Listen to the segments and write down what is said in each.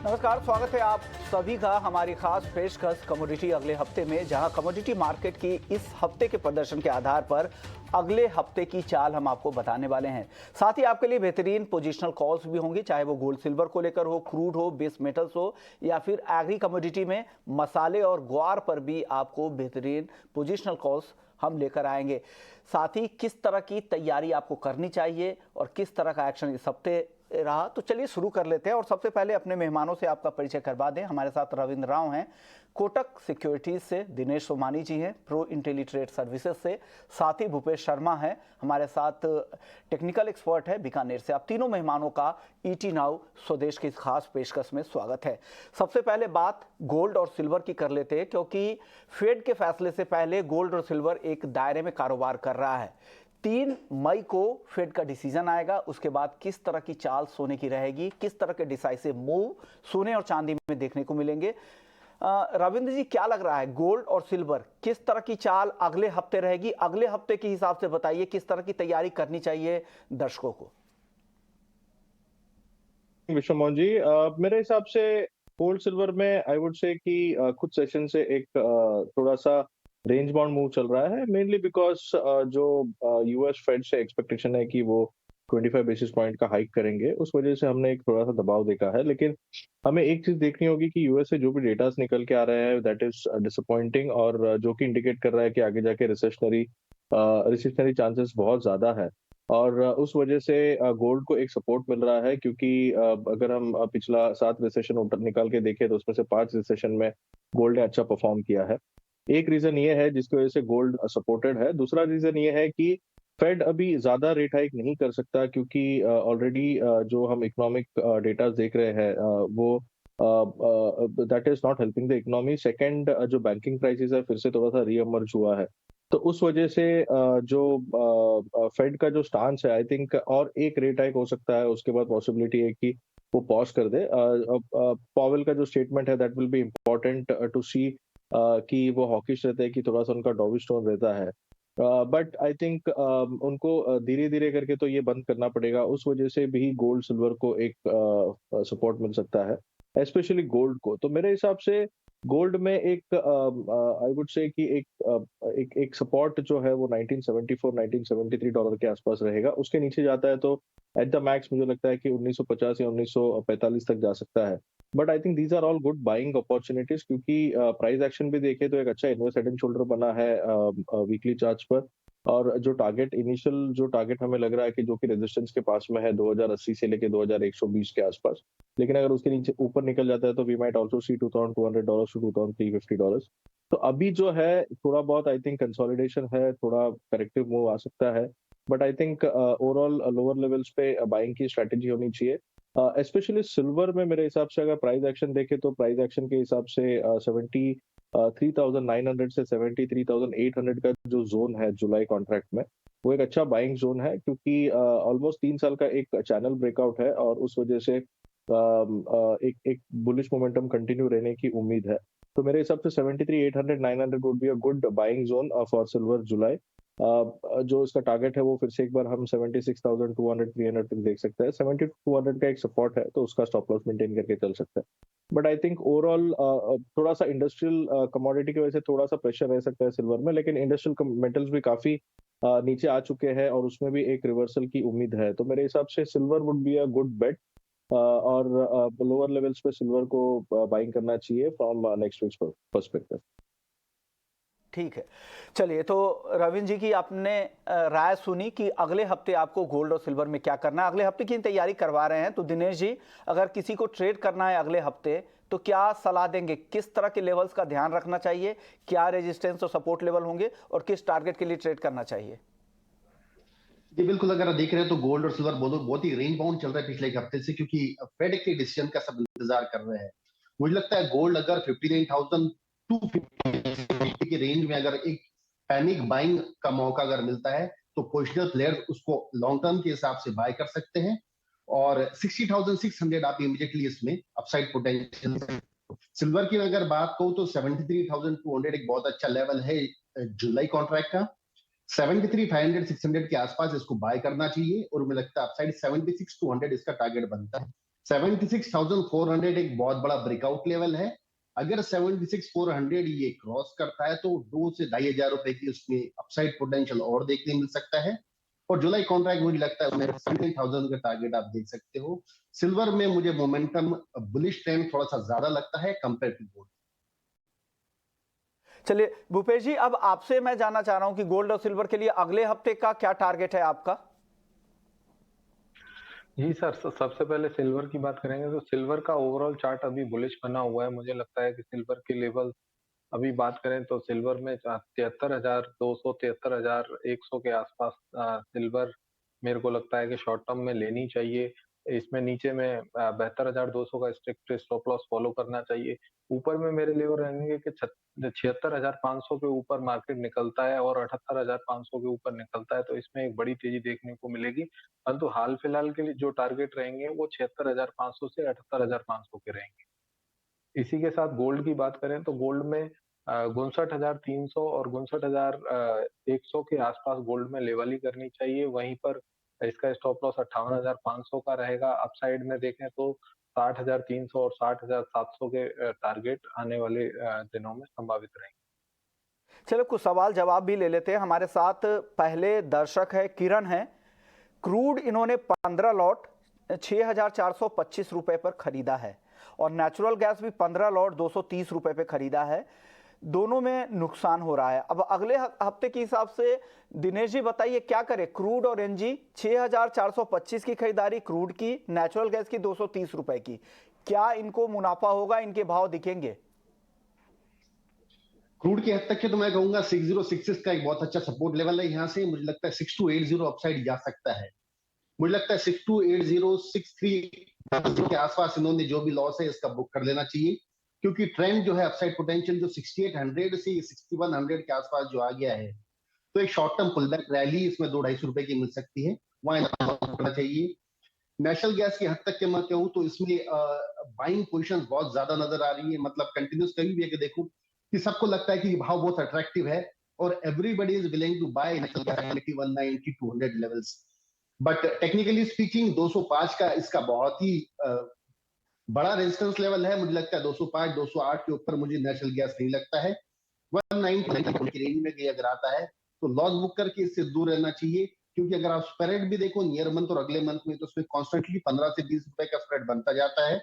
नमस्कार, स्वागत है आप सभी का हमारी खास पेशकश कमोडिटी अगले हफ्ते में, जहां कमोडिटी मार्केट की इस हफ्ते के प्रदर्शन के आधार पर अगले हफ्ते की चाल हम आपको बताने वाले हैं। साथ ही आपके लिए बेहतरीन पोजिशनल कॉल्स भी होंगी, चाहे वो गोल्ड सिल्वर को लेकर हो, क्रूड हो, बेस मेटल्स हो, या फिर एग्री कमोडिटी में मसाले और ग्वार पर भी आपको बेहतरीन पोजिशनल कॉल्स हम लेकर आएंगे। साथ ही किस तरह की तैयारी आपको करनी चाहिए और किस तरह का एक्शन इस हफ्ते रहा, तो चलिए शुरू कर लेते हैं। और सबसे पहले अपने मेहमानों से आपका परिचय करवा दें। हमारे साथ रविंद्र राव हैं कोटक सिक्योरिटीज से, दिनेश सोमानी जी हैं प्रो इंटेलीट्रेड सर्विसेज से, साथ ही भूपेश शर्मा हैं हमारे साथ, टेक्निकल एक्सपर्ट है बीकानेर से। आप तीनों मेहमानों का ईटी नाउ स्वदेश की इस खास पेशकश में स्वागत है। सबसे पहले बात गोल्ड और सिल्वर की कर लेते हैं, क्योंकि फेड के फैसले से पहले गोल्ड और सिल्वर एक दायरे में कारोबार कर रहा है। 3 मई को फेड का डिसीजन आएगा, उसके बाद किस तरह की चाल सोने की रहेगी, किस तरह के डिसाइसिव मूव सोने और चांदी में देखने को मिलेंगे। रविंद्र जी, क्या लग रहा है, गोल्ड और सिल्वर किस तरह की चाल अगले हफ्ते रहेगी? अगले हफ्ते के हिसाब से बताइए किस तरह की तैयारी करनी चाहिए दर्शकों को। विश्व मोहन जी, मेरे हिसाब से गोल्ड सिल्वर में आई वुड से कि कुछ सेशन से एक थोड़ा सा रेंज बाउंड मूव चल रहा है, मेनली बिकॉज जो यूएस फेड से एक्सपेक्टेशन है कि वो 25 बेसिस पॉइंट का हाइक करेंगे, उस वजह से हमने एक थोड़ा सा दबाव देखा है। लेकिन हमें एक चीज देखनी होगी कि यूएस से जो भी डेटास निकल के आ रहे हैं दैट इज डिसअपॉइंटिंग, और जो कि इंडिकेट कर रहा है कि आगे जाके रिसेशनरी चांसेस बहुत ज्यादा है। और उस वजह से गोल्ड को एक सपोर्ट मिल रहा है, क्योंकि अगर हम पिछला 7 रिसेशन निकाल के देखें तो उसमें से 5 रिसेशन में गोल्ड ने अच्छा परफॉर्म किया है। एक रीजन ये है जिसकी वजह से गोल्ड सपोर्टेड है। दूसरा रीजन ये है कि फेड अभी ज्यादा रेट हाइक नहीं कर सकता, क्योंकि ऑलरेडी जो हम इकोनॉमिक डेटा देख रहे हैं वो that is not helping the economy. Second, जो बैंकिंग क्राइसिस है फिर से थोड़ा सा रीअमर्ज हुआ है, तो उस वजह से जो फेड का जो स्टांस है, आई थिंक और एक रेट हाइक हो सकता है, उसके बाद पॉसिबिलिटी है कि वो पॉज कर दे। पॉवेल का जो स्टेटमेंट है that will be important to see कि वो हॉकिश रहते हैं कि थोड़ा सा उनका डॉविश टोन रहता है। बट आई थिंक उनको धीरे धीरे करके तो ये बंद करना पड़ेगा, उस वजह से भी गोल्ड सिल्वर को एक सपोर्ट मिल सकता है, स्पेशली गोल्ड को। तो मेरे हिसाब से गोल्ड में एक आई वुड से कि एक सपोर्ट जो है वो 1974 1973 डॉलर के आसपास रहेगा। उसके नीचे जाता है तो एट द मैक्स मुझे लगता है कि 1950 या 1945 तक जा सकता है। But I think these are all good buying opportunities, क्योंकि प्राइस एक्शन भी देखे तो एक अच्छा इनवर्स हेड एंड शोल्डर बना है वीकली चार्ट्स पर। और जो टारगेट हमें लग रहा है कि जो कि रेजिस्टेंस के पास में है 2080 से लेके 2120 के आसपास, लेकिन अगर उसके नीचे ऊपर निकल जाता है तो we might also see $2200 to $2350। तो अभी जो है थोड़ा बहुत आई थिंक कंसोलिडेशन है, थोड़ा करेक्टिव मूव आ सकता है। But I think overall lower levels पे बाइंग की स्ट्रेटेजी होनी चाहिए। स्पेशली सिल्वर में मेरे हिसाब से अगर प्राइस एक्शन देखे तो प्राइस एक्शन के हिसाब से 73,900 से 73,800 का जो जोन है जुलाई कॉन्ट्रैक्ट में, वो एक अच्छा बाइंग जोन है, क्योंकि ऑलमोस्ट 3 साल का एक चैनल ब्रेकआउट है और उस वजह से एक एक बुलिश मोमेंटम कंटिन्यू रहने की उम्मीद है। तो मेरे हिसाब से 73,800 900 would be a good buying zone for silver July. जो इसका टारगेट है वो फिर से एक बार हम 76,200 300 तक देख सकते हैं। 7200 का एक सपोर्ट है, तो उसका स्टॉप लॉस मेंटेन करके चल सकता है। बट आई थिंक ओवरऑल थोड़ा सा इंडस्ट्रियल कमोडिटी की वजह से थोड़ा सा प्रेशर रह सकता है सिल्वर में, लेकिन इंडस्ट्रियल मेटल्स भी काफी नीचे आ चुके हैं और उसमें भी एक रिवर्सल की उम्मीद है। तो मेरे हिसाब से silver would be a good bet, और लोअर लेवल्स पे सिल्वर को बाइंग करना चाहिए फ्रॉम नेक्स्ट वीक पर्सपेक्टिव। ठीक है, चलिए, तो रविंद्र जी की आपने राय सुनी कि अगले हफ्ते आपको गोल्ड और सिल्वर में क्या करना है, अगले हफ्ते की तैयारी करवा रहे हैं। तो दिनेश जी, अगर किसी को ट्रेड करना है अगले हफ्ते तो क्या सलाह देंगे, किस तरह के लेवल्स का ध्यान रखना चाहिए, क्या रेजिस्टेंस और सपोर्ट लेवल होंगे और किस टारगेट के लिए ट्रेड करना चाहिए? जी बिल्कुल, अगर आप देख रहे हैं तो गोल्ड और सिल्वर बहुत बहुत ही रेंज बाउंड चल रहा है पिछले एक हफ्ते से, क्योंकि फेड के डिसीजन का सब इंतजार कर रहे हैं। मुझे लगता है गोल्ड अगर 59,250 के रेंज में अगर एक पैनिक बाइंग का मौका अगर मिलता है तो पोजिशनल प्लेयर्स उसको लॉन्ग टर्म के हिसाब से बाय कर सकते हैं, और 60,600 आप इमीडिएटली इसमें अपसाइड पोटेंशियल। सिल्वर की अगर बात कहूं तो 73,200 एक बहुत अच्छा लेवल है जुलाई कॉन्ट्रैक्ट का। 73,500 600 के आसपास इसको बाय करना चाहिए, और मुझे लगता है अपसाइड 76,200 इसका टारगेट बनता है। 76,400 एक बहुत बड़ा ब्रेकआउट लेवल है। अगर 76,400 ये क्रॉस करता है तो 2 से 2,500 रुपए की उसमें अपसाइड पोटेंशियल और देखने मिल सकता है। और जुलाई कॉन्ट्रैक्ट मुझे लगता है 17,000 का टारगेट आप देख सकते हो। सिल्वर में मुझे मोमेंटम बुलिश ट्रेंड थोड़ा सा ज्यादा लगता है कंपेयर टू गोल्ड। चलिए भूपेश जी, अब आपसे मैं जानना चाह रहा हूं कि गोल्ड और सिल्वर के लिए अगले हफ्ते का क्या टारगेट है आपका? जी सर, सबसे पहले सिल्वर की बात करेंगे तो सिल्वर का ओवरऑल चार्ट अभी बुलिश बना हुआ है। मुझे लगता है कि सिल्वर के लेवल अभी बात करें तो सिल्वर में 73,200 73,100 के आसपास सिल्वर मेरे को लगता है कि शॉर्ट टर्म में लेनी चाहिए। इसमें नीचे में 72,200 का स्ट्रिक्ट स्टॉप लॉस फॉलो करना चाहिए। ऊपर में मेरे लेवल रहेंगे कि 76,500 के ऊपर मार्केट निकलता है और 78,500 के ऊपर निकलता है तो इसमें एक बड़ी तेजी देखने को मिलेगी। परंतु हाल फिलहाल के लिए जो टारगेट रहेंगे वो 76,500 से 78,500 के रहेंगे। इसी के साथ गोल्ड की बात करें तो गोल्ड में 59,300 और 59,100 के आसपास गोल्ड में लेवल ही करनी चाहिए। वहीं पर इसका स्टॉप लॉस 58,500 का रहेगा। अपसाइड में देखें तो 60,300 और 60,700 के टारगेट आने वाले दिनों में संभावित रहेंगे। चलो कुछ सवाल जवाब भी ले लेते हैं। हमारे साथ पहले दर्शक है किरण है। क्रूड इन्होंने 15 लॉट 6,425 रुपए पर खरीदा है और नेचुरल गैस भी 15 लॉट 230 रुपए पे खरीदा है। दोनों में नुकसान हो रहा है। अब अगले हफ्ते के हिसाब से दिनेश जी बताइए क्या करें? क्रूड और एनजी 6,425 की खरीदारी क्रूड की, नेचुरल गैस की 230 रुपए की, क्या इनको मुनाफा होगा? इनके भाव दिखेंगे? क्रूड की हद तक के तो मैं कहूंगा 6066 का एक बहुत अच्छा सपोर्ट लेवल है। यहाँ से मुझे लगता है 6280 अपसाइड जा सकता है। मुझे लगता है 6280 63 के आसपास इन्होंने जो भी लॉस है इसका बुक कर लेना चाहिए, क्योंकि ट्रेंड जो है अपसाइड पोटेंशियल जो 6800 से 6100 के आसपास जो आ गया है, तो एक शॉर्ट टर्म पुलबैक रैली इसमें 2-250 रुपए की मिल सकती है, वहां करना चाहिए। नेशनल गैस की हद तक के मैं कहूँ तो इसमें बाइंग पोजिशन बहुत ज्यादा नजर आ रही है। मतलब कंटिन्यूस कभी भी देखो कि सबको लगता है कि भाव बहुत अट्रैक्टिव है और everybody is willing to buy national gas 190 200 levels. But technically speaking 205 का इसका बहुत ही बड़ा रेजिस्टेंस लेवल है। मुझे लगता है 205 208 के ऊपर मुझे नेशनल गैस नहीं लगता है। 190 की रेंज में अगर आता है तो लॉस बुक करके इससे दूर रहना चाहिए, क्योंकि अगर आप स्प्रेड भी देखो नियर मंथ और अगले मंथ में तो उसमें कॉन्स्टेंटली 15 से 20 रुपए का स्प्रेड बनता जाता है।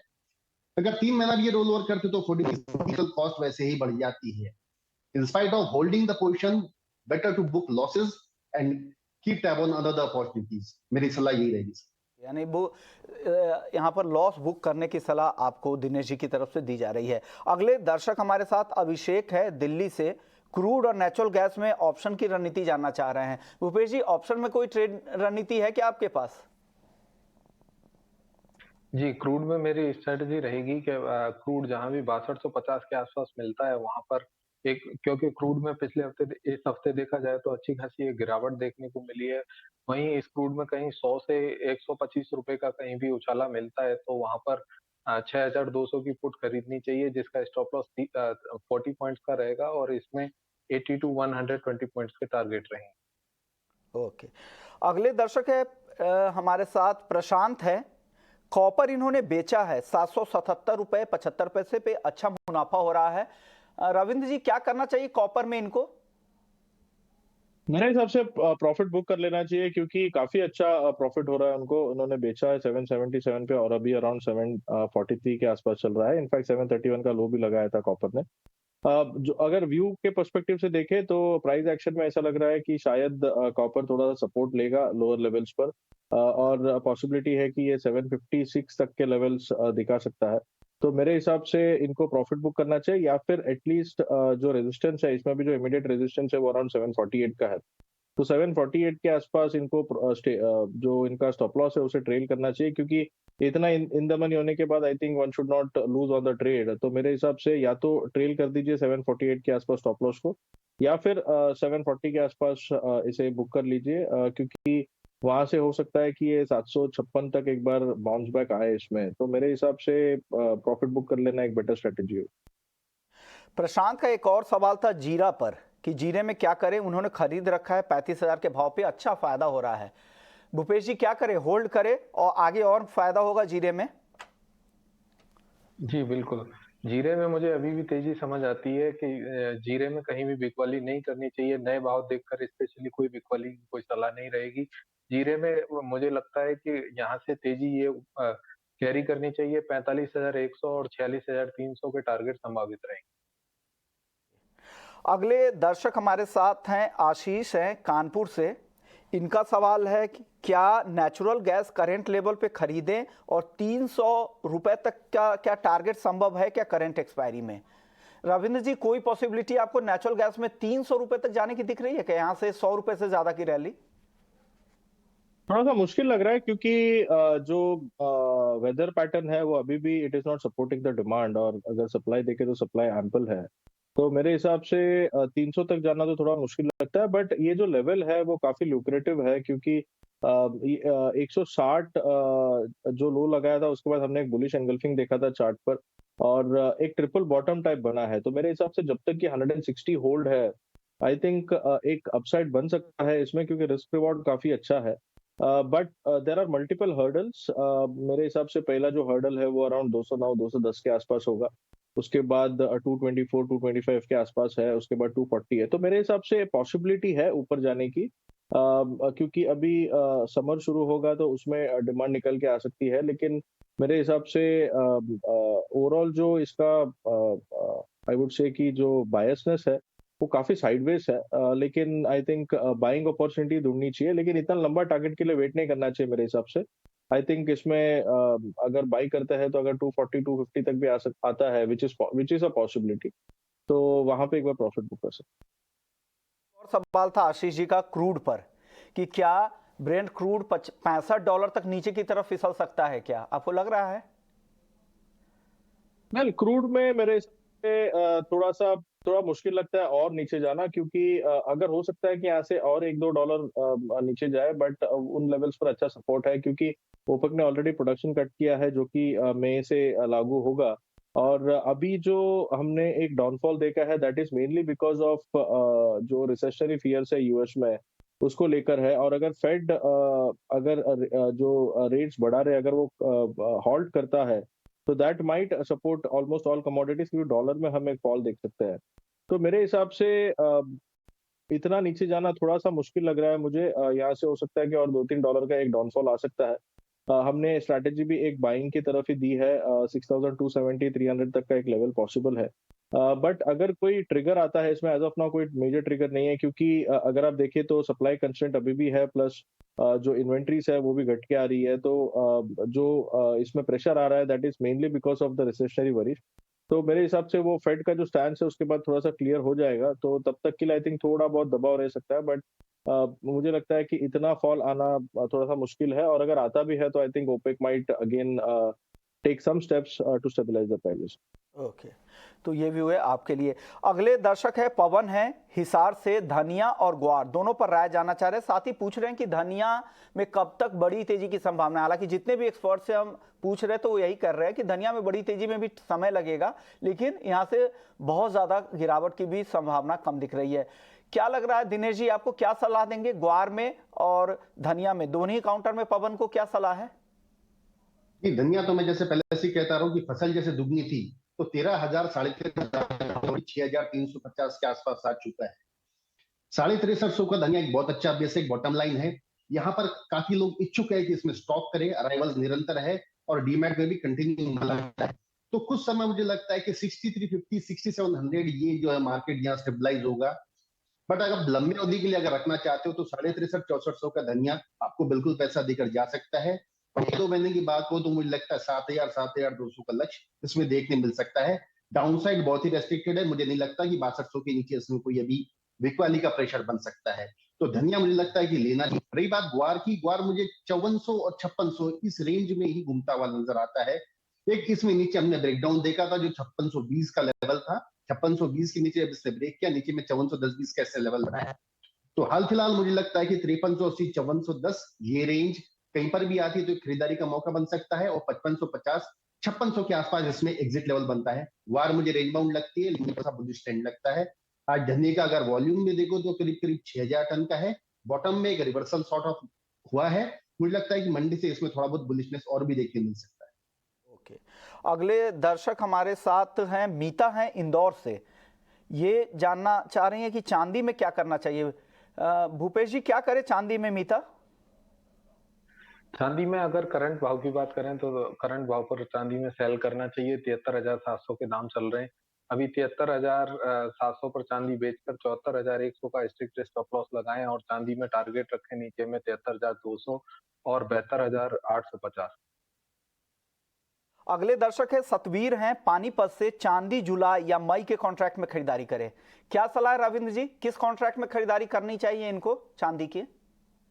अगर 3 महीना भी ये रोल ओवर करते तो फॉर्टिफिकल कॉस्ट वैसे ही बढ़ जाती है। In spite of holding the position, better to book losses and keep tab on other opportunities. मेरी सलाह यही रहेगी। यानी वो यहाँ पर लॉस बुक करने की सलाह आपको दिनेश जी की तरफ से दी जा रही है। अगले दर्शक हमारे साथ अभिषेक है दिल्ली से। क्रूड और नेचुरल गैस में ऑप्शन की रणनीति जानना चाह रहे हैं। भूपेश जी, ऑप्शन में कोई ट्रेड रणनीति है क्या आपके पास? जी, क्रूड में मेरी स्ट्रेटजी रहेगी कि क्रूड जहां भी 6250 के आसपास मिलता है वहां पर एक, क्योंकि क्रूड में पिछले हफ्ते इस हफ्ते देखा जाए तो अच्छी खासी एक गिरावट देखने को मिली है। वहीं इस क्रूड में कहीं 100 से 125 रुपए का कहीं भी उछाला मिलता है तो वहां पर 6,200 की पुट खरीदनी चाहिए, जिसका स्टॉप लॉस 40 पॉइंट्स का रहेगा और इसमें 80 to 120 पॉइंट्स के टारगेट रहेंगे। ओके, अगले दर्शक है हमारे साथ प्रशांत है। कॉपर इन्होंने बेचा है 777 रुपए 75 पैसे पे, अच्छा मुनाफा हो रहा है। रविंद्र जी, क्या करना चाहिए कॉपर में इनको? मेरे हिसाब से प्रॉफिट बुक कर लेना चाहिए, क्योंकि काफी अच्छा प्रॉफिट हो रहा है उनको। उन्होंने बेचा है 777 पे और अभी अराउंड 743 के आसपास चल रहा है। इनफैक्ट 731 का लो भी लगाया था कॉपर ने। जो अगर व्यू के पर्सपेक्टिव से देखें तो प्राइस एक्शन में ऐसा लग रहा है कि शायद कॉपर थोड़ा सा सपोर्ट लेगा लोअर लेवल्स पर, और पॉसिबिलिटी है कि ये 756 तक के लेवल्स दिखा सकता है। तो मेरे हिसाब से इनको प्रॉफिट बुक करना चाहिए, या फिर एटलीस्ट जो रेजिस्टेंस है, इसमें भी जो इमीडिएट रेजिस्टेंस है वो अराउंड 748 का है। तो 748 के आसपास इनको जो इनका स्टॉप लॉस है उसे ट्रेल करना चाहिए, क्योंकि इतना इन द मनी होने के बाद I think one should not lose on the trade. तो मेरे हिसाब से या तो ट्रेल कर दीजिए 748 के आसपास स्टॉप लॉस को, या फिर 740 के आसपास इसे बुक कर लीजिए, क्योंकि वहां से हो सकता है कि ये 756 तक एक बार बाउंस बैक आए इसमें। तो मेरे हिसाब से प्रॉफिट बुक कर लेना एक बेटर स्ट्रेटेजी हो। प्रशांत का एक और सवाल था जीरा पर कि जीरे में क्या करें। उन्होंने खरीद रखा है 35,000 के भाव पे, अच्छा फायदा हो रहा है। भूपेश जी क्या करें, होल्ड करें और आगे और फायदा होगा जीरे में? जी, बिल्कुल। जीरे में मुझे अभी भी तेज़ी समझ आती है कि जीरे में कहीं भी बिकवाली नहीं करनी चाहिए, नए भाव देखकर स्पेशली कोई बिकवाली की कोई सलाह नहीं रहेगी। जीरे में मुझे लगता है कि यहाँ से तेज़ी ये कैरी करनी चाहिए 45,100 और 46,300 के टारगेट संभावित रहेंगे। अगले दर्शक हमारे साथ हैं, आशीष हैं कानपुर से। इनका सवाल है कि क्या नेचुरल गैस करंट लेवल पे खरीदें और 300 रुपए तक का क्या टारगेट संभव है क्या करंट एक्सपायरी में? रविंद्र जी, कोई पॉसिबिलिटी आपको नेचुरल गैस में 300 रुपए तक जाने की दिख रही है क्या, यहाँ से 100 रुपए से ज्यादा की रैली? थोड़ा सा मुश्किल लग रहा है क्योंकि जो वेदर पैटर्न है वो अभी भी it is not supporting the demand, और अगर सप्लाई देखे तो सप्लाई एम्पल है। तो मेरे हिसाब से 300 तक जाना तो थोड़ा मुश्किल लगता है, बट ये जो लेवल है वो काफी लुक्रेटिव है क्योंकि 160 जो लो लगाया था उसके बाद हमने एक बुलिश एंगल्फिंग देखा था चार्ट पर, और एक ट्रिपल बॉटम टाइप बना है। तो मेरे हिसाब से जब तक कि 160 होल्ड है, आई थिंक एक अपसाइड बन सकता है इसमें क्योंकि रिस्क रिवॉर्ड काफी अच्छा है। But there are multiple hurdles. मेरे हिसाब से पहला जो हर्डल है वो अराउंड 209 210 के आसपास होगा, उसके बाद 224 225 के आसपास है, उसके बाद 240 है। तो मेरे हिसाब से पॉसिबिलिटी है ऊपर जाने की, क्योंकि अभी समर शुरू होगा तो उसमें डिमांड निकल के आ सकती है। लेकिन मेरे हिसाब से ओवरऑल जो इसका आई वुड से कि जो बायसनेस है वो काफी साइडवेज है, लेकिन आई थिंक बाइंग अपॉर्चुनिटी ढूंढनी चाहिए, लेकिन इतना लंबा टारगेट के लिए वेट नहीं करना चाहिए मेरे हिसाब से। आई थिंक इसमें अगर बाई करते हैं तो अगर 240 250 तक भी आता है, विच इज अ पॉसिबिलिटी, तो वहां पे एक बार प्रॉफिट बुक कर सकते और सवाल था आशीष जी का क्रूड पर कि क्या ब्रेंट क्रूड $65 तक नीचे की तरफ फिसल सकता है, क्या आपको लग रहा है? हैं। वेल, क्रूड में मेरे हिसाब से थोड़ा मुश्किल लगता है और नीचे जाना, क्योंकि अगर हो सकता है कि यहाँ से और $1-2 नीचे जाए, बट उन लेवल्स पर अच्छा सपोर्ट है क्योंकि ओपेक ने ऑलरेडी प्रोडक्शन कट किया है जो कि मई से लागू होगा। और अभी जो हमने एक डाउनफॉल देखा है that is mainly because of जो रिसेशनरी फियर्स है यूएस में, उसको लेकर है। और अगर फेड अगर जो रेट्स बढ़ा रहे अगर वो हॉल्ट करता है तो that might support almost all commodities, क्योंकि डॉलर में हम एक फॉल देख सकते हैं। तो मेरे हिसाब से इतना नीचे जाना थोड़ा सा मुश्किल लग रहा है मुझे। यहाँ से हो सकता है कि और $2-3 का एक डाउनफॉल आ सकता है। हमने स्ट्रैटेजी भी एक बाइंग की तरफ ही दी है, 6270 300 तक का एक लेवल पॉसिबल है। बट अगर कोई ट्रिगर आता है इसमें, एज ऑफ नाउ कोई मेजर ट्रिगर नहीं है, क्योंकि अगर आप देखें तो सप्लाई कंस्ट्रेंट अभी भी है, प्लस जो इन्वेंट्रीज है वो भी घट के आ रही है। तो जो इसमें प्रेशर आ रहा है that is mainly because of the recessionary worries. तो मेरे हिसाब से वो फेड का जो स्टैंड है उसके बाद थोड़ा सा क्लियर हो जाएगा, तो तब तक के लिए आई थिंक थोड़ा बहुत दबाव रह सकता है। बट मुझे लगता है कि इतना फॉल आना थोड़ा सा मुश्किल है, और अगर आता भी है तो I think OPEC might again take some steps to stabilise the prices. Okay, तो ये व्यू है आपके लिए। अगले दर्शक है पवन है हिसार से। धनिया और ग्वार दोनों पर राय जानना चाह रहे हैं, साथ ही पूछ रहे हैं कि धनिया में कब तक बड़ी तेजी की संभावना है। हालांकि जितने भी एक्सपर्ट से हम पूछ रहे हैं तो वो यही कर रहे हैं कि धनिया में बड़ी तेजी में भी समय लगेगा, लेकिन यहाँ से बहुत ज्यादा गिरावट की भी संभावना कम दिख रही है। क्या लग रहा है दिनेश जी, आपको क्या सलाह देंगे ग्वार में और धनिया में, दोनों ही काउंटर में पवन को क्या सलाह है? जी, धनिया तो मैं जैसे पहले से ही कहता रहा हूँ कि फसल जैसे दुगनी थी, तो 13,000 13,500 6,350 के आसपास आ चुका है। 63,500 का धनिया एक बहुत अच्छा बेसिक बॉटम लाइन है। यहाँ पर काफी लोग इच्छुक है कि इसमें स्टॉक करें, अराइवल्स निरंतर है और डीमैट में भी कंटिन्यू लगता है। तो कुछ समय मुझे लगता है कि 6350 6700 ये जो है मार्केट यहाँ स्टेबलाइज होगा। बट अगर लंबी अवधि के लिए अगर रखना चाहते हो तो 63,6400 का धनिया आपको बिल्कुल पैसा देकर जा सकता है। और 2 महीने की बात हो तो मुझे लगता है 7,000 7,200 का लक्ष्य इसमें देखने मिल सकता है। डाउनसाइड बहुत ही रेस्ट्रिक्टेड है, मुझे नहीं लगता कि 6200 के नीचे इसमें कोई अभी बिकवाली का प्रेशर बन सकता है। तो धनिया मुझे लगता है कि लेना चाहिए। रही बात ग्वार की, ग्वार मुझे 5400 और 5600 इस रेंज में ही घूमता हुआ नजर आता है। एक इसमें नीचे हमने ब्रेकडाउन देखा था जो 5620 का लेवल था, 5620 के नीचे अब इसने ब्रेक किया, नीचे में 5410-20 का ऐसे लेवल रहा है। तो हाल फिलहाल मुझे लगता है कि 5380 5410 ये रेंज कहीं पर भी आती है तो खरीदारी का मौका बन सकता है, और 5550 5600 के आसपास इसमें एग्जिट लेवल बनता है। वार मुझे रेंज बाउंड लगती है, लेकिन थोड़ा बुलिश ट्रेंड लगता है। आज धनिया का अगर वॉल्यूम में देखो तो करीब करीब 6000 टन का है, बॉटम में एक रिवर्सल सॉर्ट ऑफ हुआ है। मुझे लगता है कि मंडी से इसमें थोड़ा बहुत बुलिशनेस और भी देखने मिल सकता है। ओके, अगले दर्शक हमारे साथ हैं, मीता हैं इंदौर से। ये जानना चाह रही हैं कि चांदी में क्या करना चाहिए। भूपेश जी, क्या करे चांदी में मीता? चांदी में अगर करंट भाव की बात करें तो करंट भाव पर चांदी में सेल करना चाहिए। 73,700 के दाम चल रहे हैं अभी। 73,700 पर चांदी बेचकर 74,100 का स्ट्रिक्ट स्टॉप लॉस लगाएं और चांदी में टारगेट रखें नीचे में 73,200 और 72,850। अगले दर्शक है सतवीर हैं पानीपत से। चांदी जुलाई या मई के कॉन्ट्रैक्ट में खरीदारी करें, क्या सलाह है रविंद्र जी? किस कॉन्ट्रैक्ट में खरीदारी करनी चाहिए इनको चांदी की?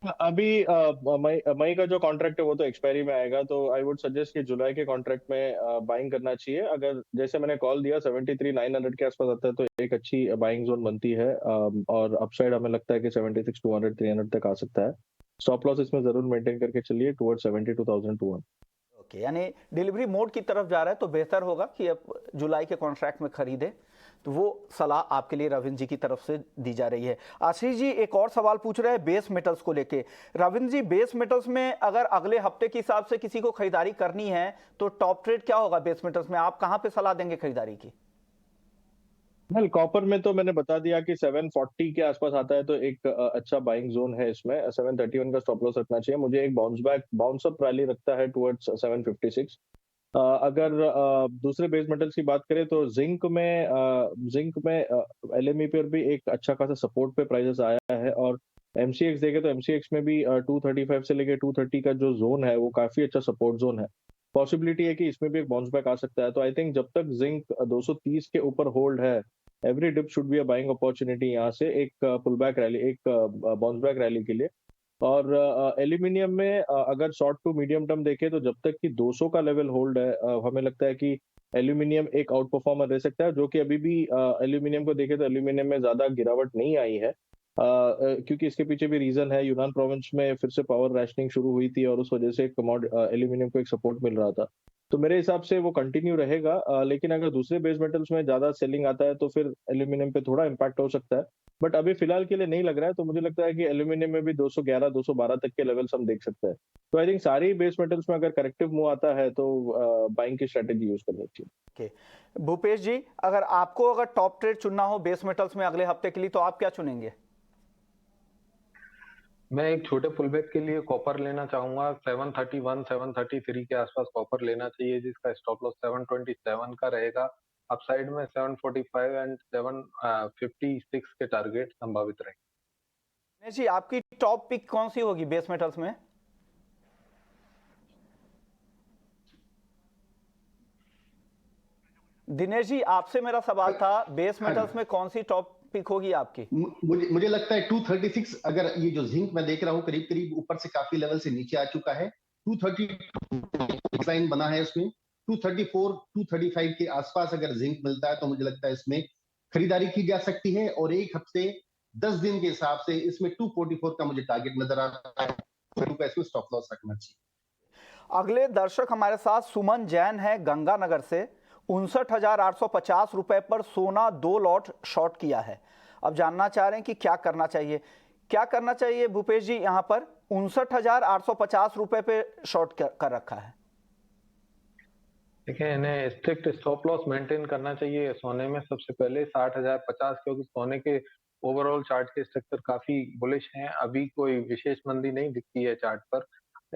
अभी मई का जो कॉन्ट्रैक्ट है वो तो एक्सपायरी में आएगा, तो आई वुड सजेस्ट कि जुलाई के कॉन्ट्रैक्ट में बाइंग करना चाहिए। अगर जैसे मैंने कॉल दिया 73,900 के आसपास आता है तो एक अच्छी बाइंग जोन बनती है, और अपसाइड हमें लगता है कि 76,200 300 तक आ सकता है। स्टॉप लॉस इसमें जरूर मेंटेन करके चलिए टुवर्ड 72,200। ओके, यानी डिलीवरी मोड की तरफ जा रहा है तो बेहतर होगा कि अब जुलाई के कॉन्ट्रैक्ट में खरीदे। तो वो सलाह आपके लिए रविंद्र जी की तरफ से दी जा रही है। आशीष जी एक और सवाल पूछ रहे हैं बेस मेटल्स को लेके। रविंद्र जी, बेस मेटल्स में अगर अगले हफ्ते के हिसाब से किसी को खरीदारी करनी है तो टॉप ट्रेड क्या होगा बेस मेटल्स में? आप कहां पे सलाह देंगे खरीदारी की? वेल, कॉपर में तो मैंने बता दिया कि 740 के आसपास आता है तो एक अच्छा बाइंग जोन है इसमें। 731 का स्टॉप लॉस रखना चाहिए। मुझे एक बाउंस अप रैली रखता है टुवर्ड्स 756। अगर दूसरे बेस मेटल्स की बात करें तो जिंक में एलएमई पर भी एक अच्छा खासा सपोर्ट पे प्राइसेस आया है, और एमसीएक्स देखे तो एमसीएक्स में भी 235 से लेके 230 का जो जोन है वो काफी अच्छा सपोर्ट जोन है। पॉसिबिलिटी है कि इसमें भी एक बाउंस बैक आ सकता है। तो आई थिंक जब तक जिंक 230 के ऊपर होल्ड है, every dip should be a buying opportunity यहाँ से एक पुल बैक रैली, एक बाउंस बैक रैली के लिए। और एल्यूमिनियम में अगर शॉर्ट टू मीडियम टर्म देखें तो जब तक कि 200 का लेवल होल्ड है, हमें लगता है कि एल्यूमिनियम एक आउट परफॉर्मर रह सकता है। जो कि अभी भी एल्यूमिनियम को देखें तो एल्यूमिनियम में ज्यादा गिरावट नहीं आई है, क्योंकि इसके पीछे भी रीजन है। यूनान प्रोविंस में फिर से पावर रैशनिंग शुरू हुई थी और उस वजह से एल्यूमिनियम को एक सपोर्ट मिल रहा था। तो मेरे हिसाब से वो कंटिन्यू रहेगा, लेकिन अगर दूसरे बेस मेटल्स में ज्यादा सेलिंग आता है तो फिर एल्यूमिनियम पे थोड़ा इम्पैक्ट हो सकता है। बट अभी फिलहाल के लिए नहीं लग रहा है, तो मुझे लगता है कि एल्यूमिनियम में भी 211 212 तक के लेवल्स हम देख सकते हैं। तो आई थिंक सारी बेस मेटल्स में अगर करेक्टिव मूव आता है तो बाइंग की स्ट्रेटेजी यूज करनी चाहिए। ओके, भूपेश जी, अगर आपको टॉप ट्रेड चुनना हो बेस मेटल्स में अगले हफ्ते के लिए तो आप क्या चुनेंगे? मैं एक छोटे पुलबैक के लिए कॉपर लेना चाहूंगा। 731 733 के आसपास कॉपर लेना चाहिए जिसका स्टॉप लॉस 727 का रहेगा। अपसाइड में 745 एंड 756 के टारगेट संभावित रहेंगे। दिनेश जी, आपकी टॉप पिक कौन सी होगी बेस मेटल्स में? दिनेश जी, आपसे मेरा सवाल था बेस मेटल्स में कौन सी टॉप पिक होगी आपकी? मुझे लगता है 236, अगर ये जो जिंक मैं देख रहा हूँ करीब करीब ऊपर से काफी लेवल से नीचे आ चुका है। 230 लाइन बना है उसमें। 234 235 के आसपास अगर जिंक मिलता है तो मुझे लगता है इसमें खरीदारी की जा सकती है। और एक हफ्ते 10 दिन के हिसाब से इसमें 244 का मुझे टारगेट नजर आ रहा है, तो इसमें स्टॉप लॉस रखना चाहिए। अगले दर्शक हमारे साथ सुमन जैन है गंगानगर से। 59,850 रुपए पर सोना 2 लॉट शॉर्ट किया है। अब जानना चाह रहे हैं कि क्या करना चाहिए भूपेश जी? यहां पर 59,850 रुपए पे शॉर्ट कर रखा है। देखिए, इन्हें स्ट्रिक्ट स्टॉप लॉस मेंटेन करना चाहिए सोने में सबसे पहले 60,050, क्योंकि सोने के ओवरऑल चार्ट के स्ट्रक्चर काफी बुलिश हैं। अभी कोई विशेष मंदी नहीं दिखती है चार्ट पर,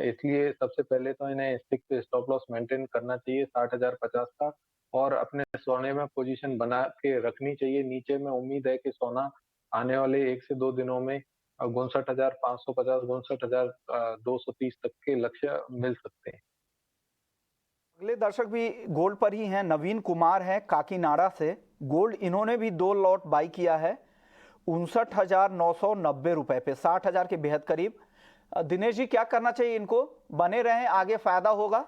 इसलिए सबसे पहले तो इन्हें स्ट्रिक्ट स्टॉप लॉस मेंटेन करना चाहिए 60,050 का, और अपने सोने में पोजीशन बना के रखनी चाहिए। नीचे में उम्मीद है कि सोना आने वाले 1 से 2 दिनों में 59,550 59,230 तक के लक्ष्य मिल सकते हैं। अगले दर्शक भी गोल्ड पर ही हैं। नवीन कुमार हैं काकीनाडा से। गोल्ड इन्होंने भी 2 लॉट बाई किया है 59,990 रुपए पे, 60,000 के बेहद करीब। दिनेश जी, क्या करना चाहिए इनको? बने रहें, आगे फायदा होगा?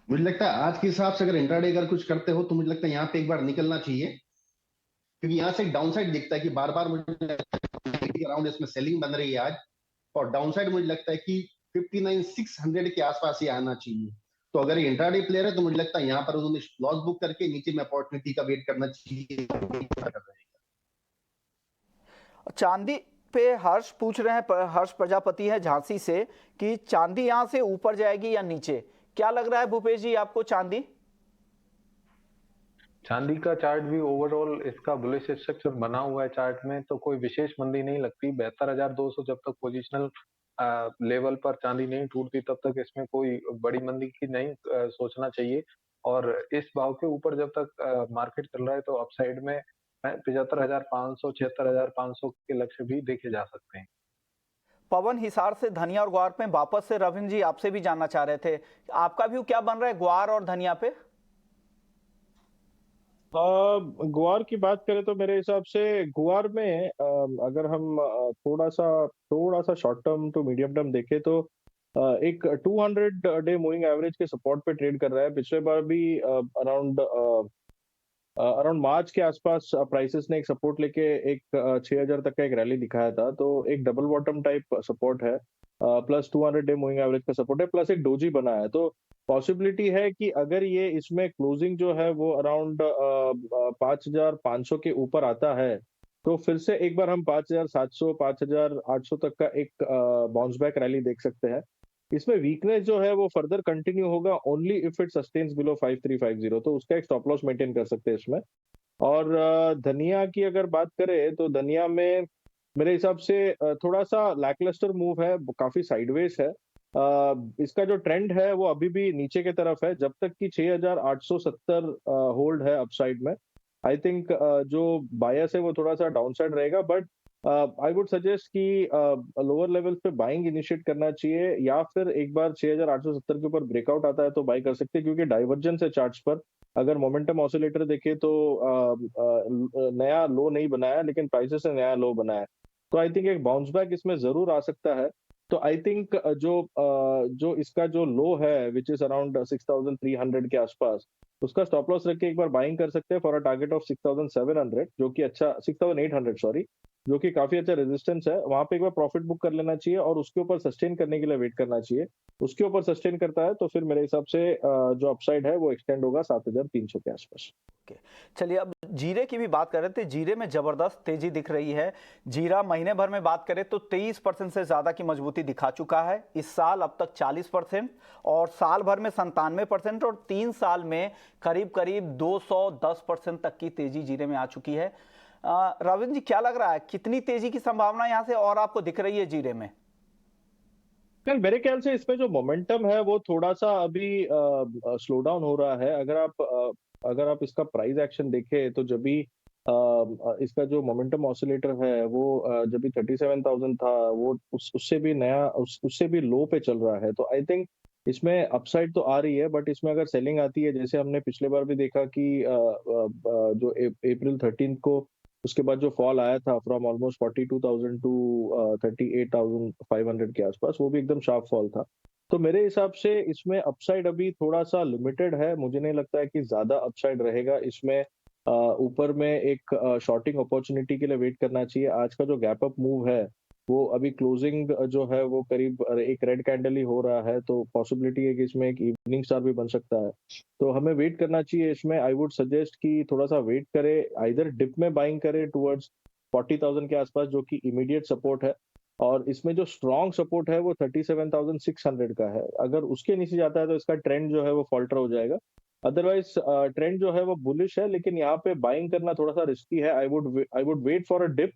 मुझे लगता है आज के हिसाब से अगर इंट्राडे अगर कुछ करते हो तो मुझे लगता है यहाँ पे एक बार निकलना चाहिए, क्योंकि यहाँ से एक डाउनसाइड दिखता है कि बार बार मुझे अराउंड इसमें सेलिंग बन रही है आज। और डाउनसाइड मुझे लगता है कि 59,600 के आसपास ही आना चाहिए। तो अगर ये इंट्राडे प्लेयर है तो मुझे लगता है यहाँ पर उन्होंने लॉस बुक करके नीचे में अपॉर्चुनिटी का वेट करना चाहिए। चांदी पे हर्ष पूछ रहे हैं, हर्ष प्रजापति है झांसी से, कि चांदी यहां से ऊपर जाएगी या नीचे? क्या लग रहा है भूपेश जी आपको चांदी? चांदी का चार्ट भी ओवरऑल इसका बुलिश स्ट्रक्चर बना हुआ है चार्ट में, तो कोई विशेष मंदी नहीं लगती। 72,200 जब तक पोजिशनल लेवल पर चांदी नहीं टूटती तब तक इसमें कोई बड़ी मंदी की नहीं सोचना चाहिए। और इस भाव के ऊपर जब तक मार्केट चल रहा है तो अपसाइड में 75,500 76,500 के लक्ष्य भी देखे जा सकते हैं। पवन हिसार से धनिया और ग्वार में वापस से रविंद्र जी आपसे भी जानना चाह रहे थे, आपका व्यू क्या बन रहा है ग्वार और धनिया पे? गुआर की बात करें तो मेरे हिसाब से गुआर में अगर हम थोड़ा सा short term to medium term देखें तो एक 200 डे मूविंग एवरेज के सपोर्ट पे ट्रेड कर रहा है। पिछले बार भी अराउंड मार्च के आसपास प्राइसेस ने एक सपोर्ट लेके एक 6,000 तक का एक रैली दिखाया था, तो एक डबल बॉटम टाइप सपोर्ट है, प्लस 200 डे मूविंग एवरेज का सपोर्ट है, प्लस एक डोजी बना है। तो पॉसिबिलिटी है कि अगर ये इसमें क्लोजिंग जो है वो अराउंड 5,500 के ऊपर आता है तो फिर से एक बार हम 5,700 5,800 तक का एक बाउंस बैक रैली देख सकते हैं। इसमें वीकनेस जो है वो फर्दर कंटिन्यू होगा only if it sustains below 5350, तो उसका एक स्टॉप लॉस मेंटेन कर सकते हैं इसमें। और धनिया की अगर बात करें तो धनिया में मेरे हिसाब से थोड़ा सा लैकलस्टर मूव है, काफी साइडवेज है। इसका जो ट्रेंड है वो अभी भी नीचे की तरफ है, जब तक कि 6,870 होल्ड है अपसाइड में। आई थिंक जो बायस है वो थोड़ा सा डाउनसाइड रहेगा, बट आई वुड सजेस्ट कि लोअर लेवल पे बाइंग इनिशिएट करना चाहिए, या फिर एक बार 6,870 के ऊपर ब्रेकआउट आता है तो बाई कर सकते हैं, क्योंकि डाइवर्जेंस है चार्ट्स पर। अगर मोमेंटम ऑसिलेटर देखे तो नया लो नहीं बनाया, लेकिन प्राइसेस ने नया लो बनाया, तो आई थिंक एक बाउंस बैक इसमें जरूर आ सकता है। तो आई थिंक जो इसका जो लो है विच इज अराउंड 6,300 के आसपास, उसका स्टॉप लॉस रख के एक बार बाइंग कर सकते हैं फॉर अ टारगेट ऑफ 6,700, जो कि अच्छा 6,800 सॉरी, जो कि काफी अच्छा रेजिस्टेंस है। वहां पे एक बार प्रॉफिट बुक कर लेना चाहिए और उसके ऊपर सस्टेन करने के लिए वेट करना चाहिए। उसके ऊपर सस्टेन करता है तो फिर मेरे हिसाब से जो अपसाइड है वो एक्सटेंड होगा 7,300 के आसपास। चलिए अब जीरे की भी बात कर रहे थे, जीरे में जबरदस्त तेजी दिख रही है। जीरा महीने भर में बात करें तो 23% से ज्यादा की मजबूती दिखा चुका है इस साल, अब तक 40%, और साल भर में 97%, और 3 साल में करीब करीब 210% तक की तेजी जीरे में आ चुकी है। रविंद्र जी क्या लग रहा है, कितनी तेजी की संभावना यहां से और आपको दिख रही है जीरे में? मेरे ख्याल से इसमें जो मोमेंटम है वो थोड़ा सा अभी स्लो डाउन हो रहा है। अगर आप इसका प्राइस एक्शन देखें तो जब भी इसका जो मोमेंटम ऑसिलेटर है वो जब भी 37,000 था, वो उससे भी लो पे चल रहा है। तो आई थिंक इसमें अपसाइड तो आ रही है, बट इसमें अगर सेलिंग आती है, जैसे हमने पिछले बार भी देखा कि जो अप्रैल 13 को उसके बाद जो फॉल आया था फ्रॉम ऑलमोस्ट 42,000 टू 38,500 के आसपास, वो भी एकदम शार्प फॉल था। तो मेरे हिसाब से इसमें अपसाइड अभी थोड़ा सा लिमिटेड है, मुझे नहीं लगता है कि ज्यादा अपसाइड रहेगा इसमें। ऊपर में एक शॉर्टिंग अपॉर्चुनिटी के लिए वेट करना चाहिए। आज का जो गैप अप मूव है वो अभी क्लोजिंग जो है वो करीब एक रेड कैंडल ही हो रहा है, तो पॉसिबिलिटी है कि इसमें एक इवनिंग स्टार भी बन सकता है। तो हमें वेट करना चाहिए इसमें। आई वुड सजेस्ट कि थोड़ा सा वेट करे, आइदर डिप में बाइंग करे टुवर्ड्स 40,000 के आसपास, जो कि इमीडिएट सपोर्ट है, और इसमें जो स्ट्रॉन्ग सपोर्ट है वो 37,600 का है। अगर उसके नीचे जाता है तो इसका ट्रेंड जो है वो फॉल्टर हो जाएगा। अदरवाइज ट्रेंड जो है वो बुलिश है, लेकिन यहाँ पे बाइंग करना थोड़ा सा रिस्की है। I would wait for a dip,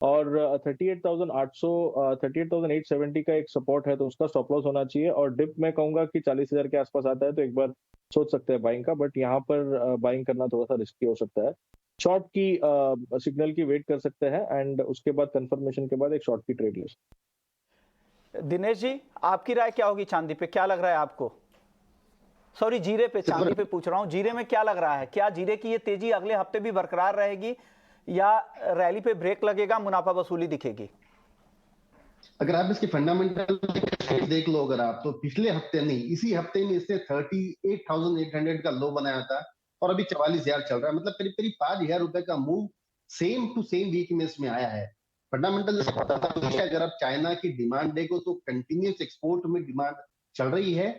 और 38,800 38,870 का एक सपोर्ट है, तो उसका स्टॉप लॉस होना चाहिए। और डिप में कहूंगा कि 40,000 के आसपास आता है तो एक बार सोच सकते हैं बाइंग का, बट यहाँ पर बाइंग करना थोड़ा सा रिस्की हो सकता है। शॉर्ट की सिग्नल की वेट कर सकते हैं, एंड उसके बाद कंफर्मेशन के बाद एक शॉर्ट की ट्रेड ले सकते। दिनेश जी आपकी राय क्या होगी चांदी पे, क्या लग रहा है आपको? सॉरी जीरे पे, चांदी पे पूछ रहा हूं। जीरे में क्या लग रहा है, क्या जीरे की ये तेजी अगले हफ्ते भी बरकरार रहेगी या रैली पे ब्रेक लगेगा, मुनाफा वसूली दिखेगी? अगर आप इसके फंडामेंटल देख लो, अगर आप, तो पिछले हफ्ते नहीं, इसी हफ्ते में इसने 38,800 का लो बनाया था और अभी 44,000 चल रहा है। मतलब करीब करीब 5,000 रुपए का move same to same week में इसमें आया है। फंडामेंटल अगर आप चाइना की डिमांड देखो तो कंटिन्यूस एक्सपोर्ट में डिमांड चल रही है,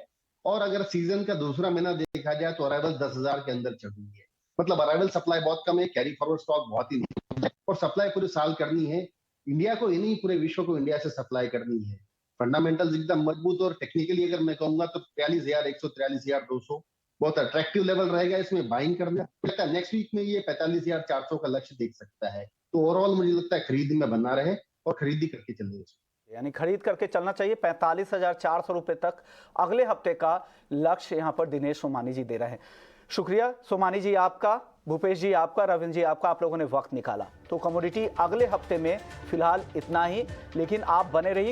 और अगर सीजन का दूसरा महीना देखा जाए तो अराइवल 10,000 के अंदर चल रही है। मतलब अराइवल सप्लाई बहुत कम है, कैरी फॉरवर्ड स्टॉक बहुत ही नहीं, और सप्लाई पूरे साल करनी है इंडिया को, ही नहीं पूरे विश्व को इंडिया से सप्लाई करनी है। फंडामेंटल्स एकदम मजबूत और टेक्निकली अगर मैं कहूंगा तो 43,100 43,200 बहुत अट्रैक्टिव लेवल रहेगा इसमें बाइंग करना। नेक्स्ट वीक में ये 45,400 का लक्ष्य देख सकता है। तो ओवरऑल मुझे लगता है खरीदी में बना रहे और खरीदी करके चलने। यानी खरीद करके चलना चाहिए। 45,400 रुपए तक अगले हफ्ते का लक्ष्य यहां पर दिनेश सोमानी जी दे रहे हैं। शुक्रिया सोमानी जी आपका, भूपेश जी आपका, रविंद्र जी आपका, आप लोगों ने वक्त निकाला। तो कमोडिटी अगले हफ्ते में फिलहाल इतना ही, लेकिन आप बने रहिए।